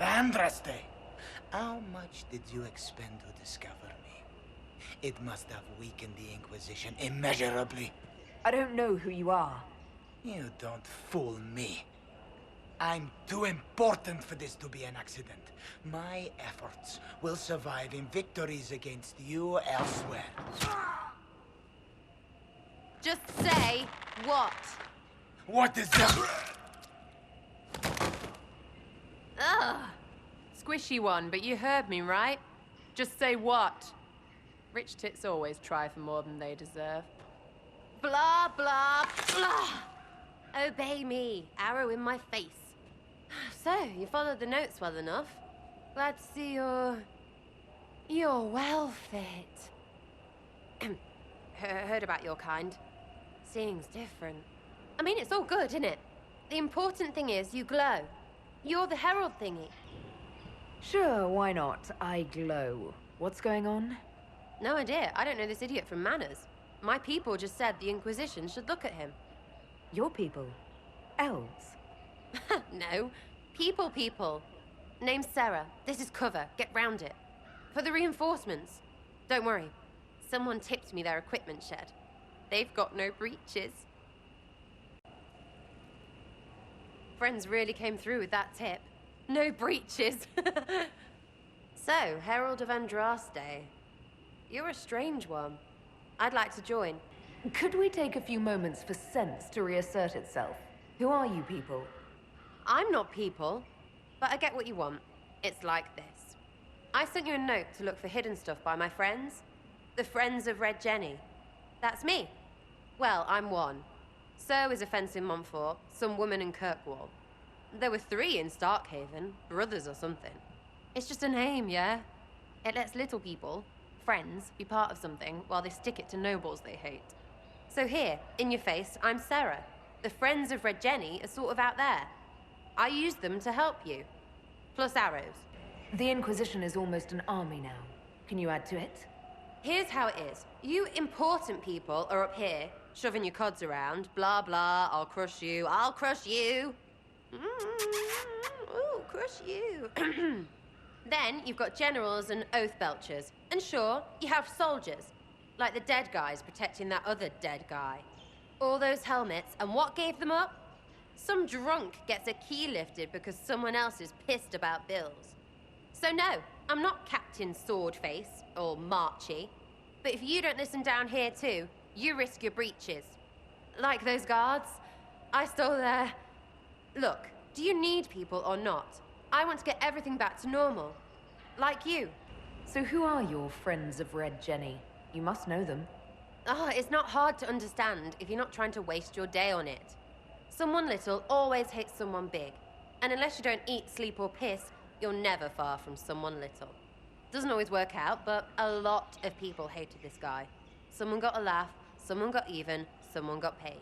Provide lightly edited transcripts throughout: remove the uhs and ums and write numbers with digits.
Vandraste! How much did you expend to discover me? It must have weakened the Inquisition immeasurably. I don't know who you are. You don't fool me. I'm too important for this to be an accident. My efforts will survive in victories against you elsewhere. Just say what? What is that? Ugh. Squishy one, but you heard me, right? Just say what? Rich tits always try for more than they deserve. Blah, blah, blah. Obey me. Arrow in my face. So, you followed the notes well enough. Glad to see you're well fit. Heard about your kind. Seeing's different. I mean, it's all good, isn't it? The important thing is you glow. You're the herald thingy. Sure, why not? I glow. What's going on? No idea. I don't know this idiot from Manners. My people just said the Inquisition should look at him. Your people? Elves? No. People. Name's Sera. This is cover. Get round it. For the reinforcements. Don't worry. Someone tipped me their equipment shed. They've got no breaches. Friends really came through with that tip. No breaches. So, Herald of Andraste. You're a strange one. I'd like to join. Could we take a few moments for sense to reassert itself? Who are you people? I'm not people, but I get what you want. It's like this. I sent you a note to look for hidden stuff by my friends. The Friends of Red Jenny. That's me. Well, I'm one. So is a fence in Montfort, some woman in Kirkwall. There were 3 in Starkhaven, brothers or something. It's just a name, yeah? It lets little people, friends, be part of something while they stick it to nobles they hate. So here, in your face, I'm Sera. The Friends of Red Jenny are sort of out there. I use them to help you. Plus arrows. The Inquisition is almost an army now. Can you add to it? Here's how it is. You important people are up here, shoving your cods around. Blah, blah, I'll crush you. Ooh, crush you. Then you've got generals and oath belchers. And sure, you have soldiers. Like the dead guys protecting that other dead guy. All those helmets, and what gave them up? Some drunk gets a key lifted because someone else is pissed about bills. So no, I'm not Captain Swordface, or Marchy. But if you don't listen down here too, you risk your breeches. Like those guards, I stole their... Look, do you need people or not? I want to get everything back to normal. Like you. So who are your Friends of Red Jenny? You must know them. Oh, it's not hard to understand if you're not trying to waste your day on it. Someone little always hates someone big. And unless you don't eat, sleep, or piss, you're never far from someone little. Doesn't always work out, but a lot of people hated this guy. Someone got a laugh, someone got even, someone got paid.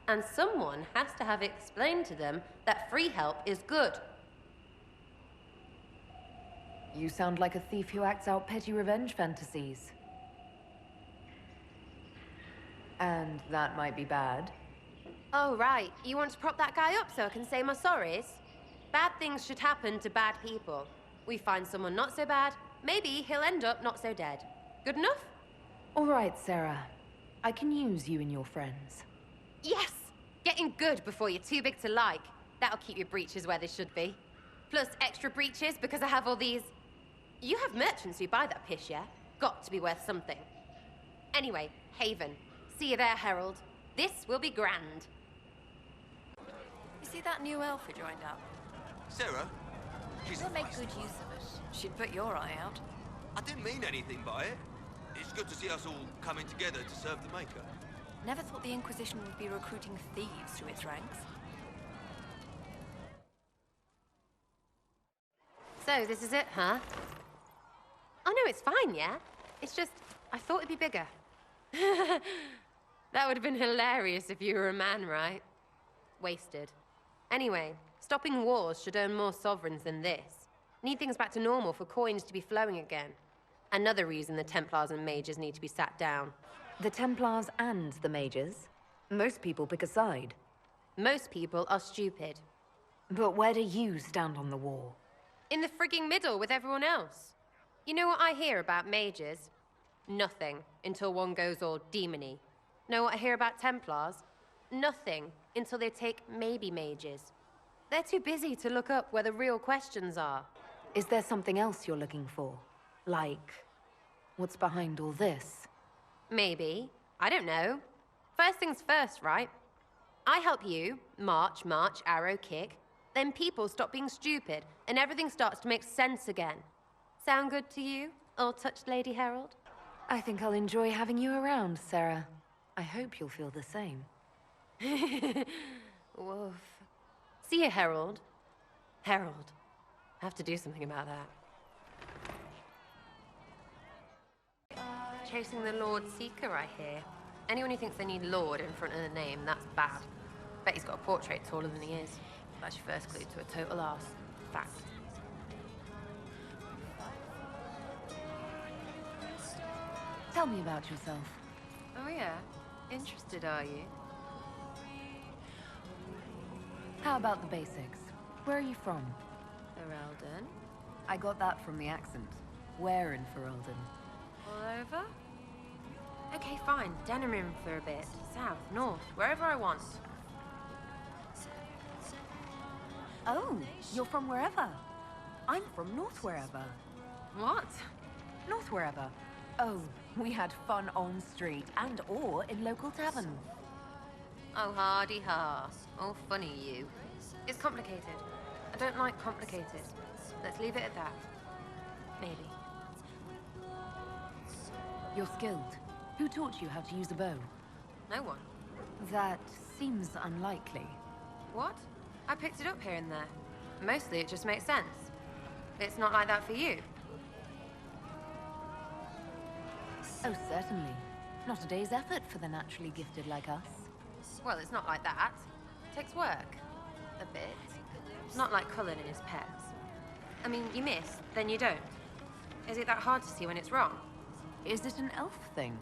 And someone has to have explained to them that free help is good. You sound like a thief who acts out petty revenge fantasies. And that might be bad. Oh, right. You want to prop that guy up so I can say my sorries? Bad things should happen to bad people. We find someone not so bad, maybe he'll end up not so dead. Good enough? All right, Sera. I can use you and your friends. Yes! Getting good before you're too big to like. That'll keep your breeches where they should be. Plus extra breeches because I have all these... You have merchants who buy that piss, yeah? Got to be worth something. Anyway, Haven. See you there, Herald. This will be grand. You see that new elf who joined up? Sera? She'll make good use of it. She'd put your eye out. I didn't mean anything by it. It's good to see us all coming together to serve the Maker. Never thought the Inquisition would be recruiting thieves to its ranks. So, this is it, huh? Oh no, it's fine, yeah? It's just, I thought it'd be bigger. That would have been hilarious if you were a man, right? Wasted. Anyway, stopping wars should earn more sovereigns than this. Need things back to normal for coins to be flowing again. Another reason the Templars and Mages need to be sat down. The Templars and the Mages? Most people pick a side. Most people are stupid. But where do you stand on the war? In the frigging middle with everyone else. You know what I hear about mages? Nothing until one goes all demony. Know what I hear about Templars? Nothing until they take maybe mages. They're too busy to look up where the real questions are. Is there something else you're looking for? Like, what's behind all this? Maybe. I don't know. First things first, right? I help you, march, arrow, kick. Then people stop being stupid, and everything starts to make sense again. Sound good to you, old-touched Lady Herald? I think I'll enjoy having you around, Sera. I hope you'll feel the same. Woof. See you, Herald. Herald. I have to do something about that. Chasing the Lord Seeker, I hear. Anyone who thinks they need Lord in front of the name, that's bad. Bet he's got a portrait taller than he is. That's your first clue to a total arse. Fact. Tell me about yourself. Oh yeah? Interested, are you? How about the basics? Where are you from? Ferelden? I got that from the accent. Where in Ferelden? All over? Okay, fine. Denerim for a bit. South, north, wherever I want. Oh, you're from wherever. I'm from north wherever. What? North wherever. Oh, we had fun on street and or in local tavern. Oh, hardy ha. Oh, funny you. It's complicated. I don't like complicated. Let's leave it at that. Maybe. You're skilled. Who taught you how to use a bow? No one. That seems unlikely. What? I picked it up here and there. Mostly it just makes sense. It's not like that for you. Oh, certainly. Not a day's effort for the naturally gifted like us. Well, it's not like that. It takes work. A bit. Not like Cullen and his pets. I mean, you miss, then you don't. Is it that hard to see when it's wrong? Is it an elf thing?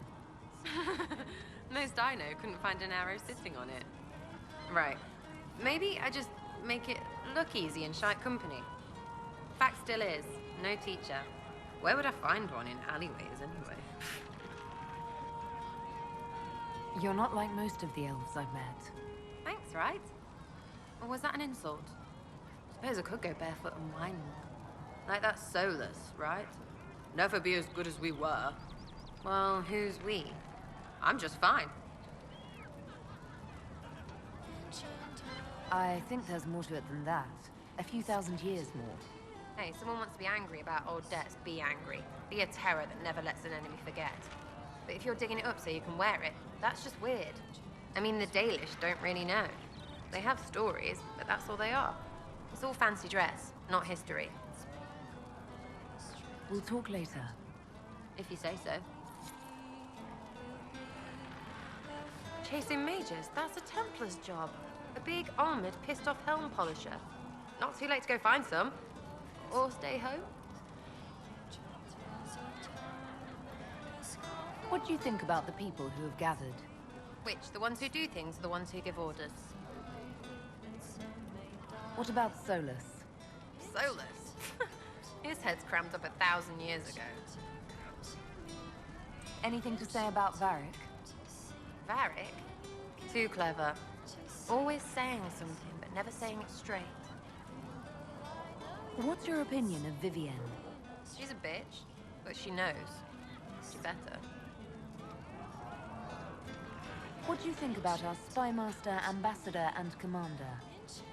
Most I know couldn't find an arrow sitting on it. Right. Maybe I just make it look easy in shite company. Fact still is, no teacher. Where would I find one in alleyways anyway? You're not like most of the elves I've met. Thanks, right? Or was that an insult? Suppose I could go barefoot and whine. Like that Solus, right? Never be as good as we were. Well, who's we? I'm just fine. I think there's more to it than that. A few thousand years more. Hey, someone wants to be angry about old debts, be angry. Be a terror that never lets an enemy forget. But if you're digging it up so you can wear it, that's just weird. I mean, the Dalish don't really know. They have stories, but that's all they are. It's all fancy dress, not history. We'll talk later. If you say so. Chasing mages, that's a Templar's job. A big, armored, pissed-off helm polisher. Not too late to go find some. Or stay home. What do you think about the people who have gathered? Which, the ones who do things or the ones who give orders? What about Solus? Solus? His head's crammed up 1,000 years ago. Anything to say about Varric? Varric? Too clever. Always saying something, but never saying it straight. What's your opinion of Vivienne? She's a bitch, but she knows. She better. What do you think about our spymaster, ambassador, and commander?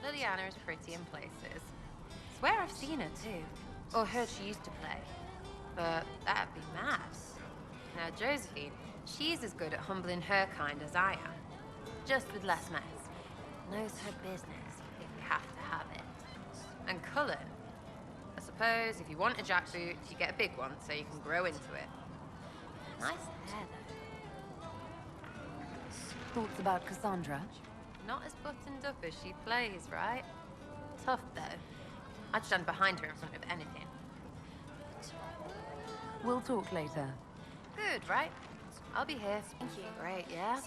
Liliana is pretty in places. Swear I've seen her too. Or heard she used to play. But that'd be mad. Now Josephine, she's as good at humbling her kind as I am. Just with less mess. Knows her business if you have to have it. And Cullen, I suppose if you want a jackboot, you get a big one so you can grow into it. Nice hair though. Thoughts about Cassandra? Not as buttoned up as she plays, right? Tough though. I'd stand behind her in front of anything. We'll talk later. Good, right? I'll be here. Thank you. Great, yeah?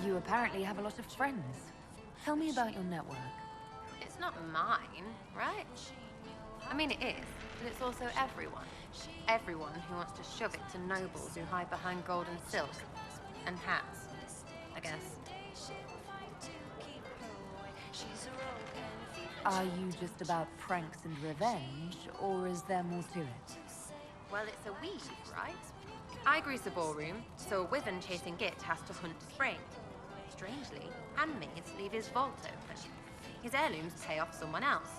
You apparently have a lot of friends. Tell me about your network. It's not mine, right? I mean, it is, but it's also everyone. Everyone who wants to shove it to nobles who hide behind gold and silk. And hats, I guess. Are you just about pranks and revenge, or is there more to it? Well, it's a weave, right? I grease a ballroom, so a wyvern chasing Git has to hunt Sprain. Strangely, handmaids leave his vault open. His heirlooms pay off someone else.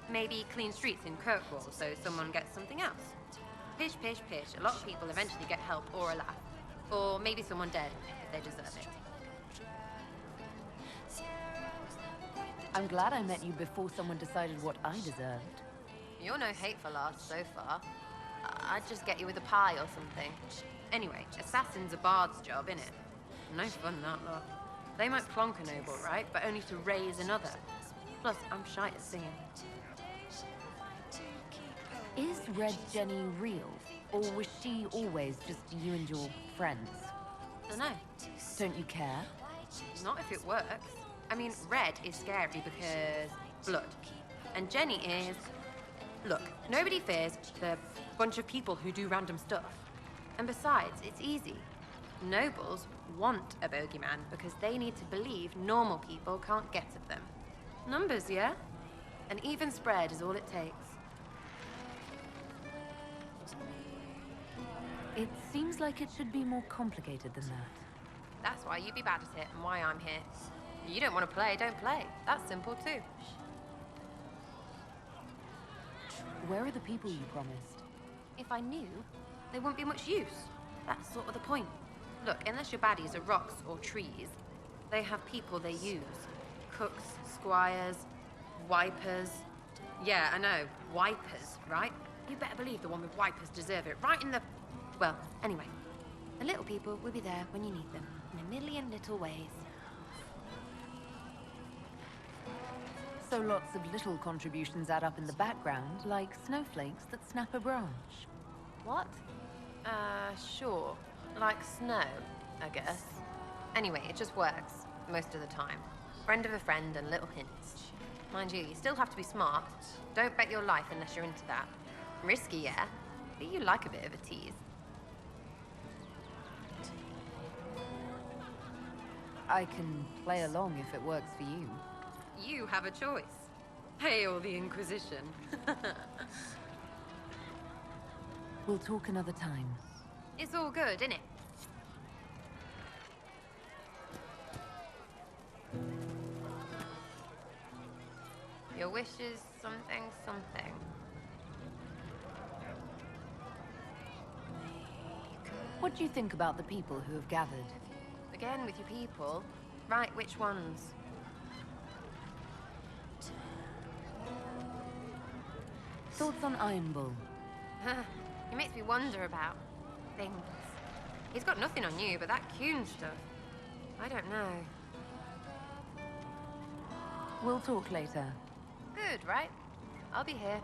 Maybe clean streets in Kirkwall so someone gets something else. Pish, pish, pish. A lot of people eventually get help or a laugh. Or maybe someone dead, if they deserve it. I'm glad I met you before someone decided what I deserved. You're no hateful ass so far. I'd just get you with a pie or something. Anyway, assassin's a bard's job, innit? No fun, that lot. They might clonk a noble, right? But only to raise another. Plus, I'm shy at singing. Is Red Jenny real? Or was she always just you and your friends? Dunno. Don't you care? Not if it works. I mean, Red is scary because blood. And Jenny is... Look, nobody fears the bunch of people who do random stuff. And besides, it's easy. Nobles want a bogeyman because they need to believe normal people can't get at them. Numbers, yeah? An even spread is all it takes. It seems like it should be more complicated than that. That's why you'd be bad at it and why I'm here. You don't want to play, don't play. That's simple too. Where are the people you promised? If I knew, there wouldn't be much use. That's sort of the point. Look, unless your baddies are rocks or trees, they have people they use. Cooks, squires, wipers. Yeah, I know, wipers, right? You better believe the one with wipers deserve it, right in the... Well, anyway, the little people will be there when you need them, in a million little ways. So lots of little contributions add up in the background, like snowflakes that snap a branch. What? Sure. Like snow, I guess. Anyway, it just works, most of the time. Friend of a friend and little hints. Mind you, you still have to be smart. Don't bet your life unless you're into that. Risky, yeah, but you like a bit of a tease. I can play along if it works for you. You have a choice. Hail the Inquisition. We'll talk another time. It's all good, innit? Your wish is something, something. What do you think about the people who have gathered? Again with your people. Right, which ones? Thoughts on Iron Bull? He makes me wonder about things. He's got nothing on you, but that Qun stuff, I don't know. We'll talk later. Good, right? I'll be here.